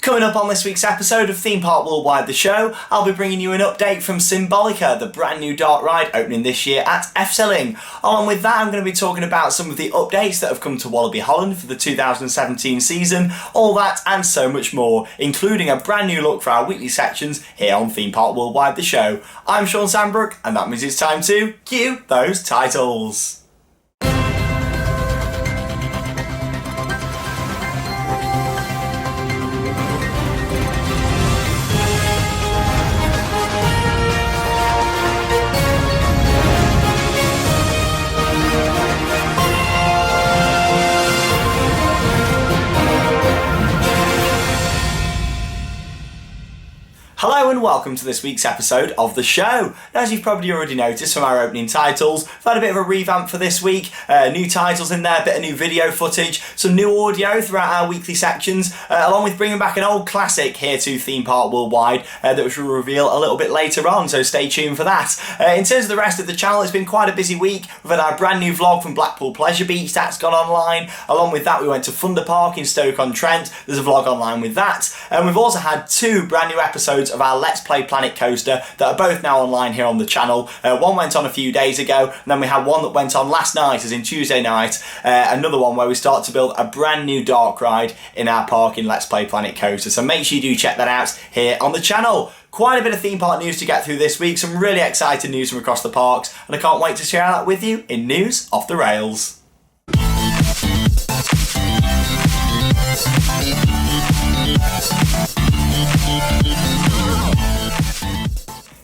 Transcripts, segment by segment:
Coming up on this week's episode of Theme Park Worldwide the show, I'll be bringing you an update from Symbolica, the brand new dark ride opening this year at Efteling. Along with that, I'm going to be talking about some of the updates that have come to Walibi Holland for the 2017 season, all that and so much more, including a brand new look for our weekly sections here on Theme Park Worldwide the show. I'm Shawn Sanbrooke, and that means it's time to cue those titles. Hello and welcome to this week's episode of the show. Now, as you've probably already noticed from our opening titles, we've had a bit of a revamp for this week. New titles in there, a bit of new video footage, some new audio throughout our weekly sections, along with bringing back an old classic here to Theme Park Worldwide that we will reveal a little bit later on, so stay tuned for that. In terms of the rest of the channel, it's been quite a busy week. We've had our brand new vlog from Blackpool Pleasure Beach that's gone online. Along with that, we went to Thunder Park in Stoke-on-Trent. There's a vlog online with that. And we've also had two brand new episodes of our Let's Play Planet Coaster that are both now online here on the channel. One went on a few days ago, and then we had one that went on last night, as in Tuesday night. Another one where we start to build a brand new dark ride in our park in Let's Play Planet Coaster. So make sure you do check that out here on the channel. Quite a bit of theme park news to get through this week, some really exciting news from across the parks, and I can't wait to share that with you in News Off the Rails.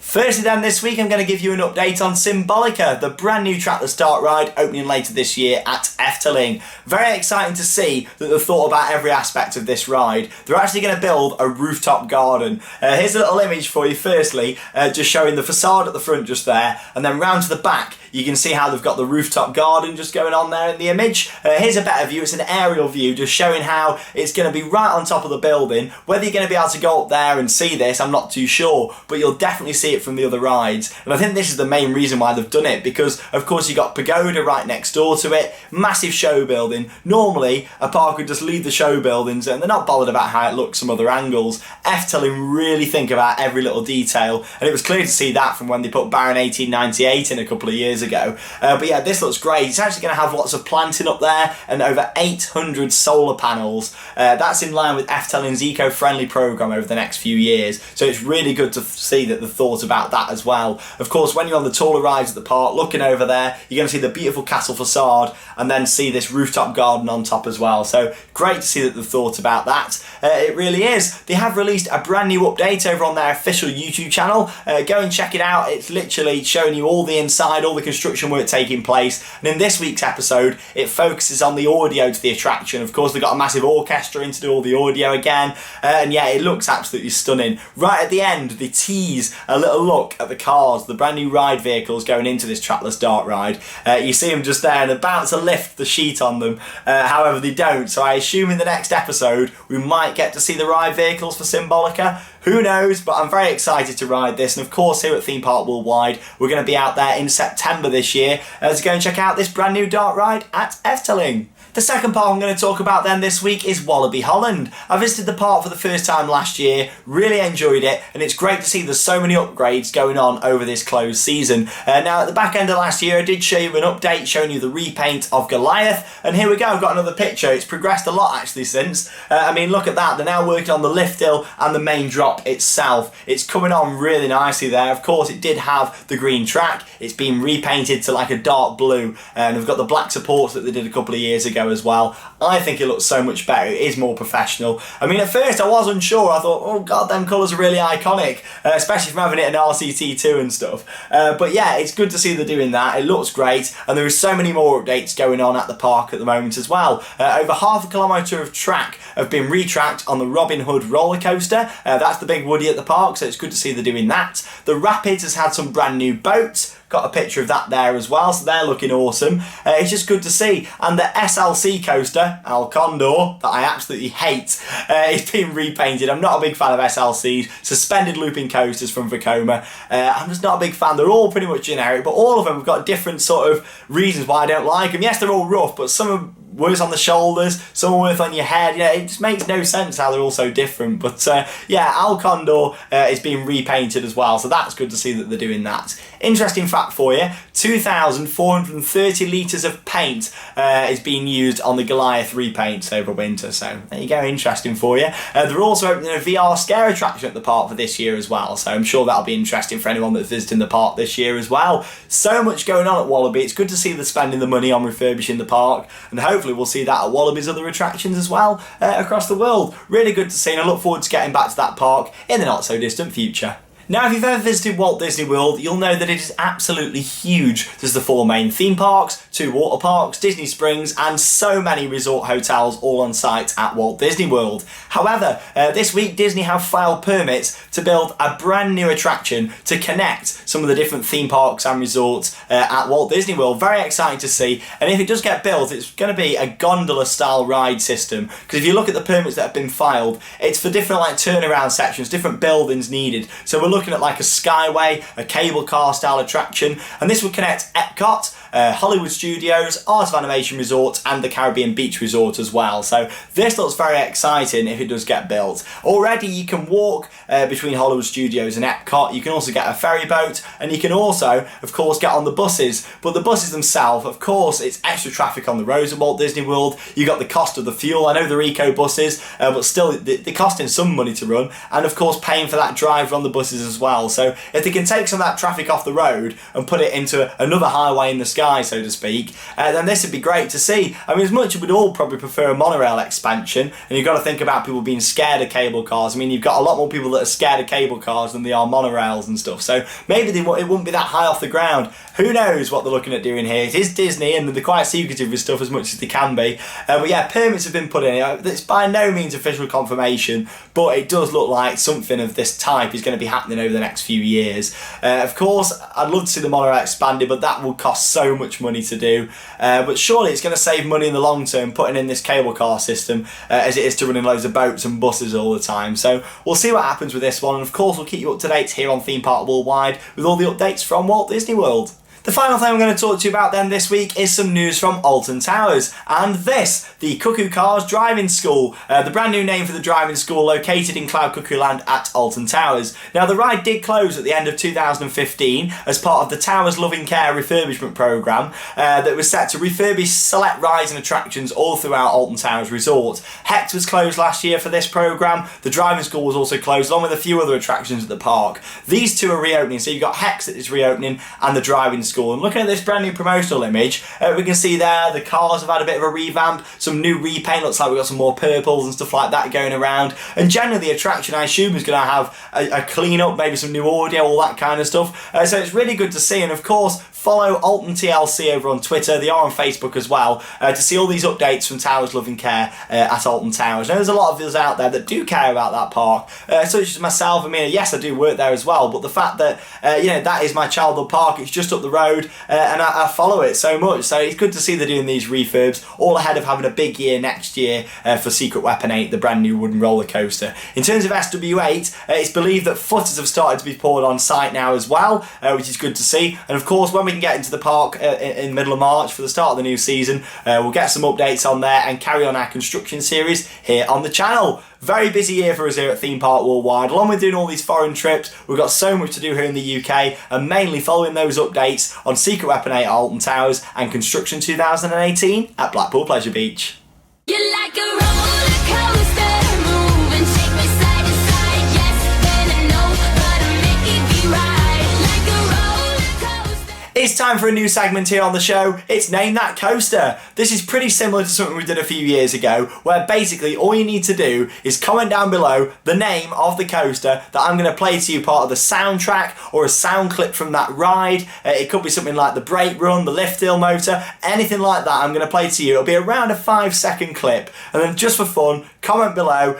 Firstly then, this week I'm going to give you an update on Symbolica, the brand new trackless dark ride opening later this year at Efteling. Very exciting to see that they've thought about every aspect of this ride. They're actually going to build a rooftop garden. Here's a little image for you firstly, just showing the facade at the front just there, and then round to the back you can see how they've got the rooftop garden just going on there in the image. Here's a better view, it's an aerial view just showing how it's going to be right on top of the building. Whether you're going to be able to go up there and see this, I'm not too sure, but you'll definitely see it from the other rides. And I think this is the main reason why they've done it, because of course you got Pagoda right next door to it, massive show building. Normally a park would just leave the show buildings and they're not bothered about how it looks from other angles. Efteling really think about every little detail, and it was clear to see that from when they put Baron 1898 in a couple of years ago. But yeah, this looks great. It's actually going to have lots of planting up there and over 800 solar panels. That's in line with Efteling's eco-friendly programme over the next few years, so it's really good to see that they've thought about that as well. Of course, when you're on the taller rides at the park, looking over there, you're going to see the beautiful castle facade and then see this rooftop garden on top as well. So great to see that they've thought about that. It really is. They have released a brand new update over on their official YouTube channel. Go and check it out. It's literally showing you all the inside, all the construction work taking place. And in this week's episode, it focuses on the audio to the attraction. Of course, they've got a massive orchestra in to do all the audio again. And yeah, it looks absolutely stunning. Right at the end, they tease a little look at the cars, the brand new ride vehicles going into this trackless dark ride. You see them just there and about to lift the sheet on them. However, they don't. So I assume in the next episode, we might get to see the ride vehicles for Symbolica. Who knows, but I'm very excited to ride this. And of course, here at Theme Park Worldwide, we're going to be out there in September this year to go and check out this brand new dark ride at Efteling. The second park I'm going to talk about then this week is Walibi Holland. I visited the park for the first time last year, really enjoyed it, and it's great to see there's so many upgrades going on over this closed season. Now at the back end of last year I did show you an update showing you the repaint of Goliath, and here we go, I've got another picture. It's progressed a lot actually since. I mean, look at that, they're now working on the lift hill and the main drop itself. It's coming on really nicely there. Of course it did have the green track, it's been repainted to like a dark blue, and we've got the black supports that they did a couple of years ago as well. I think it looks so much better. It is more professional. I mean, at first I was unsure. I thought, oh god, them colours are really iconic, especially from having it in RCT2 and stuff. But yeah, it's good to see they're doing that. It looks great, and there is so many more updates going on at the park at the moment as well. Over half a kilometre of track have been retracked on the Robin Hood roller coaster. That's the big Woody at the park, so it's good to see they're doing that. The Rapids has had some brand new boats. Got a picture of that there as well, so they're looking awesome. It's just good to see. And the SLC coaster, Al Condor, that I absolutely hate, is being repainted. I'm not a big fan of SLCs, suspended looping coasters from Vekoma. I'm just not a big fan. They're all pretty much generic, but all of them have got different sort of reasons why I don't like them. Yes, they're all rough, but some of worse on the shoulders, some are worse on your head. It just makes no sense how they're all so different. But Alton Towers is being repainted as well, so that's good to see that they're doing that. Interesting fact for you, 2,430 litres of paint is being used on the Goliath repaints over winter, so there you go, interesting for you. They're also opening a VR scare attraction at the park for this year as well, so I'm sure that'll be interesting for anyone that's visiting the park this year as well. So much going on at Walibi. It's good to see they're spending the money on refurbishing the park, and hopefully we'll see that at Walibi's other attractions as well across the world. Really good to see, and I look forward to getting back to that park in the not so distant future. Now, if you've ever visited Walt Disney World, you'll know that it is absolutely huge. There's the 4 main theme parks, 2 water parks, Disney Springs, and so many resort hotels all on site at Walt Disney World. However, this week Disney have filed permits to build a brand new attraction to connect some of the different theme parks and resorts at Walt Disney World. Very exciting to see, and if it does get built, it's going to be a gondola style ride system, because if you look at the permits that have been filed, it's for different turnaround sections, different buildings needed. So we're looking at like a skyway, a cable car style attraction, and this would connect Epcot, Hollywood Studios, Art of Animation Resort, and the Caribbean Beach Resort as well. So this looks very exciting if it does get built. Already you can walk between Hollywood Studios and Epcot. You can also get a ferry boat, and you can also, of course, get on the buses. But the buses themselves, of course, it's extra traffic on the roads at Walt Disney World. You got the cost of the fuel. I know they're eco buses, but still they're costing some money to run, and of course paying for that driver on the buses as well. So if they can take some of that traffic off the road and put it into another highway in the sky, so to speak, then this would be great to see. I mean, as much as we'd all probably prefer a monorail expansion, and you've got to think about people being scared of cable cars. I mean, you've got a lot more people that are scared of cable cars than they are monorails and stuff, so maybe it wouldn't be that high off the ground. Who knows what they're looking at doing here? It is Disney, and they're quite secretive with stuff as much as they can be. But yeah, permits have been put in. It's by no means official confirmation, but it does look like something of this type is going to be happening over the next few years. Of course, I'd love to see the monorail expanded, but that will cost so much money to do. But surely it's going to save money in the long term putting in this cable car system as it is to running loads of boats and buses all the time. So we'll see what happens with this one, and of course we'll keep you up to date here on Theme Park Worldwide with all the updates from Walt Disney World. The final thing I'm going to talk to you about then this week is some news from Alton Towers, and this, the Cuckoo Cars Driving School, the brand new name for the driving school located in Cloud Cuckoo Land at Alton Towers. Now, the ride did close at the end of 2015 as part of the Towers Loving Care refurbishment programme that was set to refurbish select rides and attractions all throughout Alton Towers Resort. Hex was closed last year for this programme. The driving school was also closed, along with a few other attractions at the park. These two are reopening, so you've got Hex that is reopening and the driving school. And looking at this brand new promotional image, we can see there the cars have had a bit of a revamp, some new repaint. Looks like we've got some more purples and stuff like that going around, and generally the attraction, I assume, is going to have a clean up, maybe some new audio, all that kind of stuff. So it's really good to see, and of course follow Alton TLC over on Twitter. They are on Facebook as well, to see all these updates from Towers Loving Care at Alton Towers. Now, there's a lot of us out there that do care about that park, such as myself. I mean, yes, I do work there as well, but the fact that that is my childhood park, it's just up the road, and I follow it so much. So it's good to see they're doing these refurbs, all ahead of having a big year next year for Secret Weapon 8, the brand new wooden roller coaster. In terms of SW8, it's believed that footers have started to be poured on site now as well, which is good to see. And of course, when we can get into the park in the middle of March for the start of the new season, we'll get some updates on there and carry on our construction series here on the channel. Very busy year for us here at Theme Park Worldwide. Along with doing all these foreign trips, we've got so much to do here in the UK, and mainly following those updates on Secret Weapon 8 at Alton Towers and Construction 2018 at Blackpool Pleasure Beach. You're like a roller coaster, move and shake me side to side. Yes, then I know, but I'm making you ride like a roller coaster. It's time for a new segment here on the show. It's Name That Coaster. This is pretty similar to something we did a few years ago, where basically all you need to do is comment down below the name of the coaster that I'm going to play to you, part of the soundtrack or a sound clip from that ride. It could be something like the brake run, the lift hill motor, anything like that I'm going to play to you. It'll be around a 5-second clip, and then just for fun, comment below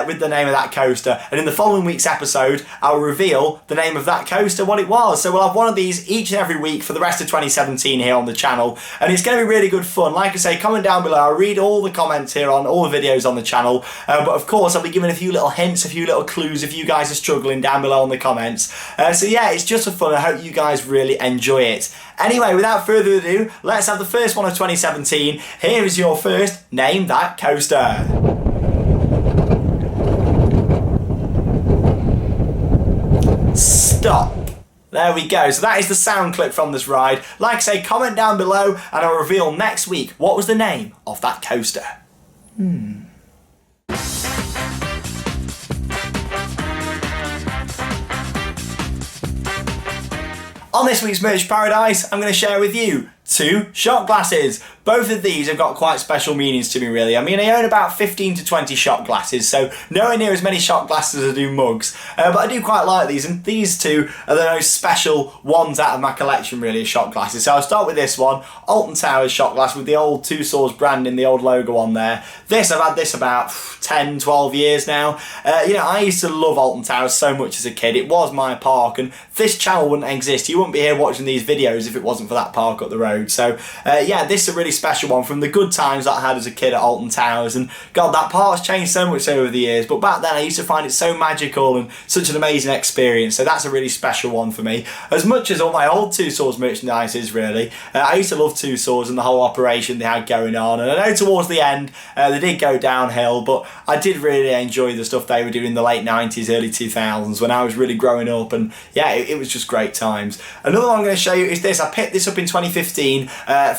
with the name of that coaster, and in the following week's episode I'll reveal the name of that coaster, what it was. So we'll have one of these each and every week for the rest of 2017 here on the channel, and it's going to be really good fun. Like I say, comment down below. I'll read all the comments here on all the videos on the channel, but of course I'll be giving a few little hints, a few little clues if you guys are struggling down below in the comments. So yeah, it's just for fun. I hope you guys really enjoy it. Anyway, without further ado, let's have the first one of 2017. Here is your first Name That Coaster. Stop. There we go. So that is the sound clip from this ride. Like I say, comment down below and I'll reveal next week what was the name of that coaster. On this week's Merch Paradise, I'm going to share with you 2 shot glasses. Both of these have got quite special meanings to me, really. I mean, I own about 15 to 20 shot glasses, so nowhere near as many shot glasses as I do mugs. But I do quite like these, and these 2 are the most special ones out of my collection, really, of shot glasses. So I'll start with this one, Alton Towers shot glass with the old Two Swords branding, the old logo on there. This, I've had this about 10, 12 years now. You know, I used to love Alton Towers so much as a kid. It was my park, and this channel wouldn't exist. You wouldn't be here watching these videos if it wasn't for that park up the road. So yeah, this is a really special one from the good times that I had as a kid at Alton Towers, and God, that park's changed so much over the years, but back then I used to find it so magical and such an amazing experience. So that's a really special one for me, as much as all my old Two Swords merchandise is, really. I used to love Two Swords and the whole operation they had going on, and I know towards the end they did go downhill, but I did really enjoy the stuff they were doing in the late 90s, early 2000s when I was really growing up, and yeah, it was just great times. Another one I'm going to show you is this. I picked this up in 2015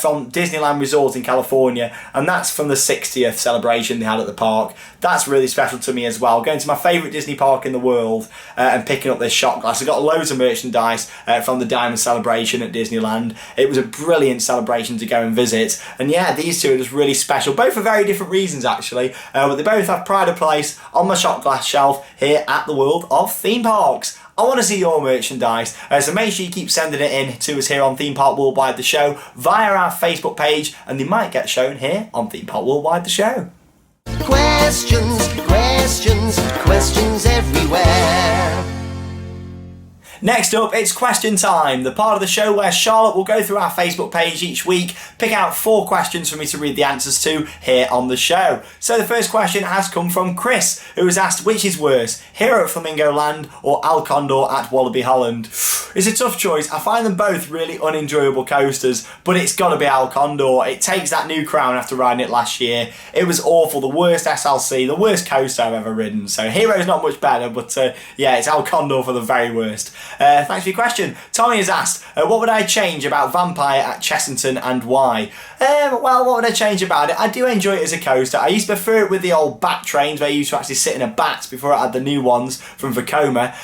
from Disneyland Resort in California, and that's from the 60th celebration they had at the park. That's really special to me as well, going to my favourite Disney park in the world and picking up this shot glass. I got loads of merchandise from the Diamond Celebration at Disneyland. It was a brilliant celebration to go and visit, and yeah, these 2 are just really special, both for very different reasons actually, but they both have pride of place on my shot glass shelf here at the World of Theme Parks. I want to see your merchandise, so make sure you keep sending it in to us here on Theme Park Worldwide The Show via our Facebook page, and they might get shown here on Theme Park Worldwide The Show. Questions, questions, questions everywhere. Next up, it's question time, the part of the show where Charlotte will go through our Facebook page each week, pick out 4 questions for me to read the answers to here on the show. So the first question has come from Chris, who has asked, which is worse, here at Flamingo Land or Al Condor at Walibi Holland? It's a tough choice. I find them both really unenjoyable coasters, but it's got to be Al Condor. It takes that new crown after riding it last year. It was awful, the worst SLC, the worst coaster I've ever ridden. So Hero's not much better, but yeah, it's Al Condor for the very worst. Thanks for your question. Tommy has asked, what would I change about Vampire at Chessington and why? Well, what would I change about it? I do enjoy it as a coaster. I used to prefer it with the old bat trains where you used to actually sit in a bat before I had the new ones from Vekoma.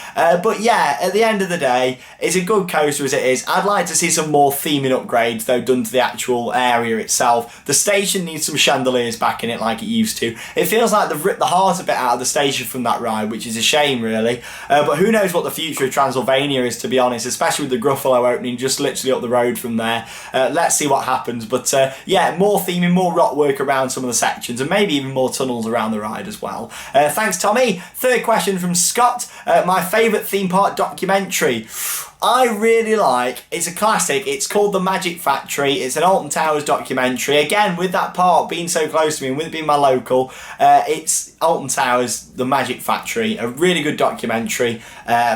But yeah, at the end of the day, it's a good coaster as it is. I'd like to see some more theming upgrades though done to the actual area itself. The station needs some chandeliers back in it like it used to. It feels like they've ripped the heart a bit out of the station from that ride, which is a shame really. But who knows what the future of Transylvania is, to be honest, especially with the Gruffalo opening just literally up the road from there. Let's see what happens, but yeah, more theming, more rock work around some of the sections, and maybe even more tunnels around the ride as well. Thanks, Tommy. Third question from Scott, my favourite theme park documentary. I really like, it's a classic, it's called The Magic Factory. It's an Alton Towers documentary. Again, with that park being so close to me and with it being my local, it's Alton Towers, The Magic Factory. A really good documentary.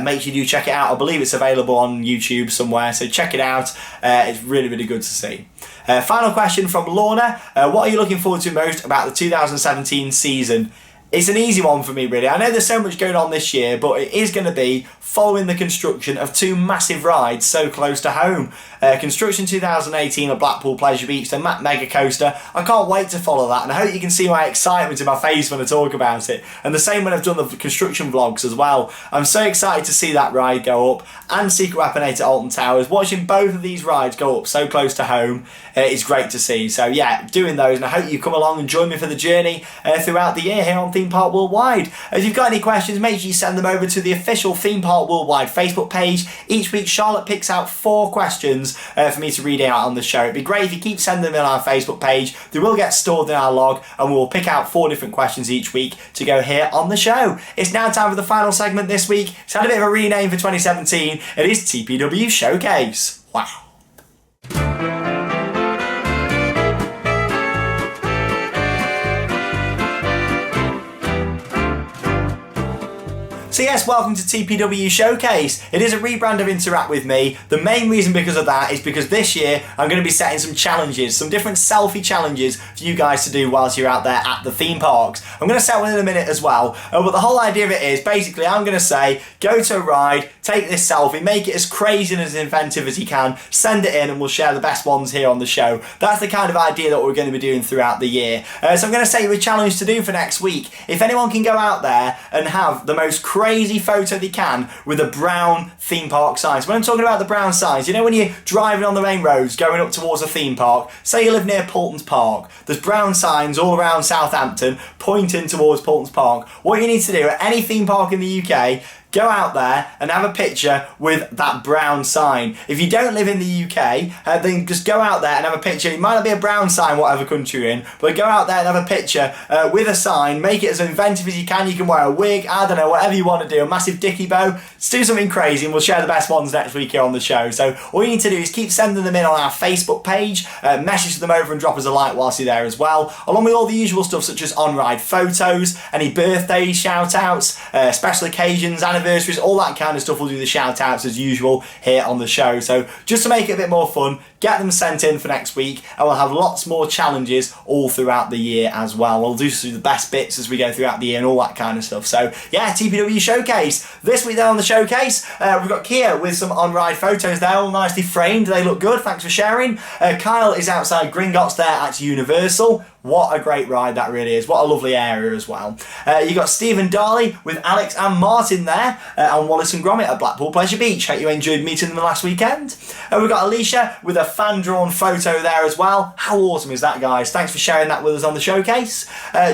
Make sure you do check it out. I believe it's available on YouTube somewhere, so check it out. It's really, really good to see. Final question from Lorna. What are you looking forward to most about the 2017 season? It's an easy one for me, really. I know there's so much going on this year, but it is going to be following the construction of 2 massive rides so close to home. Construction 2018 at Blackpool Pleasure Beach, the Mega Coaster. I can't wait to follow that, and I hope you can see my excitement in my face when I talk about it. And the same when I've done the construction vlogs as well. I'm so excited to see that ride go up, and Secret Weapon 8 at Alton Towers. Watching both of these rides go up so close to home is great to see. So yeah, doing those, and I hope you come along and join me for the journey throughout the year here on Theme Park Worldwide. If you've got any questions, make sure you send them over to the official Theme Park Worldwide Facebook page. Each week, Charlotte picks out 4 questions for me to read out on the show. It'd be great if you keep sending them in our Facebook page. They will get stored in our log, and we'll pick out 4 different questions each week to go here on the show. It's now time for the final segment this week. It's had a bit of a rename for 2017. It is TPW Showcase. Wow. So yes, welcome to TPW Showcase. It is a rebrand of Interact With Me. The main reason because of that is because this year I'm going to be setting some challenges, some different selfie challenges for you guys to do whilst you're out there at the theme parks. I'm going to set one in a minute as well, but the whole idea of it is basically I'm going to say, go to a ride, take this selfie, make it as crazy and as inventive as you can, send it in and we'll share the best ones here on the show. That's the kind of idea that we're going to be doing throughout the year. So I'm going to set you a challenge to do for next week. If anyone can go out there and have the most crazy photo they can with a brown theme park sign. So when I'm talking about the brown signs, you know when you're driving on the main roads going up towards a theme park, say you live near Poulton's Park, there's brown signs all around Southampton pointing towards Poulton's Park. What you need to do at any theme park in the UK, go out there and have a picture with that brown sign. If you don't live in the UK, then just go out there and have a picture. It might not be a brown sign, whatever country you're in, but go out there and have a picture with a sign. Make it as inventive as you can. You can wear a wig, I don't know, whatever you want to do, a massive dicky bow. Just do something crazy and we'll share the best ones next week here on the show. So all you need to do is keep sending them in on our Facebook page, message them over and drop us a like whilst you're there as well, along with all the usual stuff such as on-ride photos, any birthdays, shout-outs, special occasions, anniversaries, all that kind of stuff. We'll do the shout outs as usual here on the show. So just to make it a bit more fun, get them sent in for next week and we'll have lots more challenges all throughout the year as well. We'll do the best bits as we go throughout the year and all that kind of stuff. So yeah, TPW Showcase. This week there on the showcase, we've got Kia with some on-ride photos there, all nicely framed. They look good, thanks for sharing. Kyle is outside Gringotts there at Universal. What a great ride that really is. What a lovely area as well. You got Stephen Darley with Alex and Martin there on Wallace and Gromit at Blackpool Pleasure Beach. Hope you enjoyed meeting them last weekend. We've got Alicia with a fan-drawn photo there as well. How awesome is that, guys? Thanks for sharing that with us on the showcase.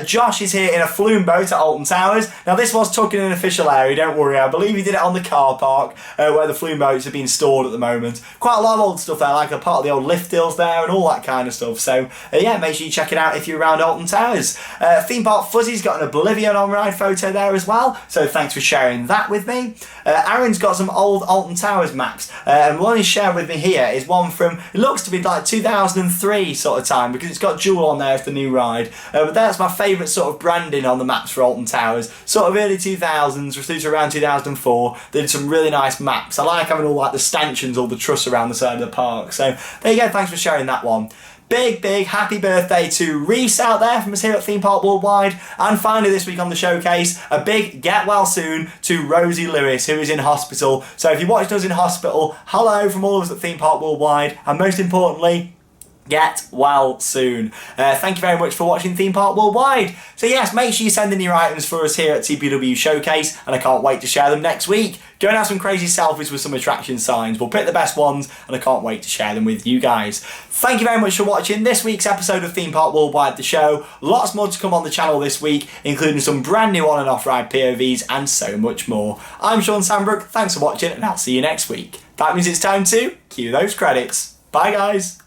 Josh is here in a flume boat at Alton Towers. Now this was tucked in an official area, don't worry. I believe he did it on the car park where the flume boats are being stored at the moment. Quite a lot of old stuff there, like a part of the old lift hills there and all that kind of stuff. So yeah, make sure you check it out if you're around Alton Towers. Theme Park Fuzzy's got an Oblivion on-ride photo there as well, so thanks for sharing that with me. Aaron's got some old Alton Towers maps, and one he's shared with me here is one from, it looks to be like 2003 sort of time, because it's got Jewel on there as the new ride, but that's my favourite sort of branding on the maps for Alton Towers, sort of early 2000s through to around 2004. They did some really nice maps. I like having all like the stanchions, all the truss around the side of the park, so there you go, thanks for sharing that one. Big happy birthday to Reese out there from us here at Theme Park Worldwide. And finally this week on the showcase, a big get well soon to Rosie Lewis, who is in hospital. So if you watched us in hospital, hello from all of us at Theme Park Worldwide, and most importantly, get well soon. Thank you very much for watching Theme Park Worldwide. So yes, make sure you send in your items for us here at TPW Showcase, and I can't wait to share them next week. Go and have some crazy selfies with some attraction signs. We'll pick the best ones, and I can't wait to share them with you guys. Thank you very much for watching this week's episode of Theme Park Worldwide, the show. Lots more to come on the channel this week, including some brand new on and off ride POVs and so much more. I'm Shawn Sanbrooke, thanks for watching, and I'll see you next week. That means it's time to cue those credits. Bye guys.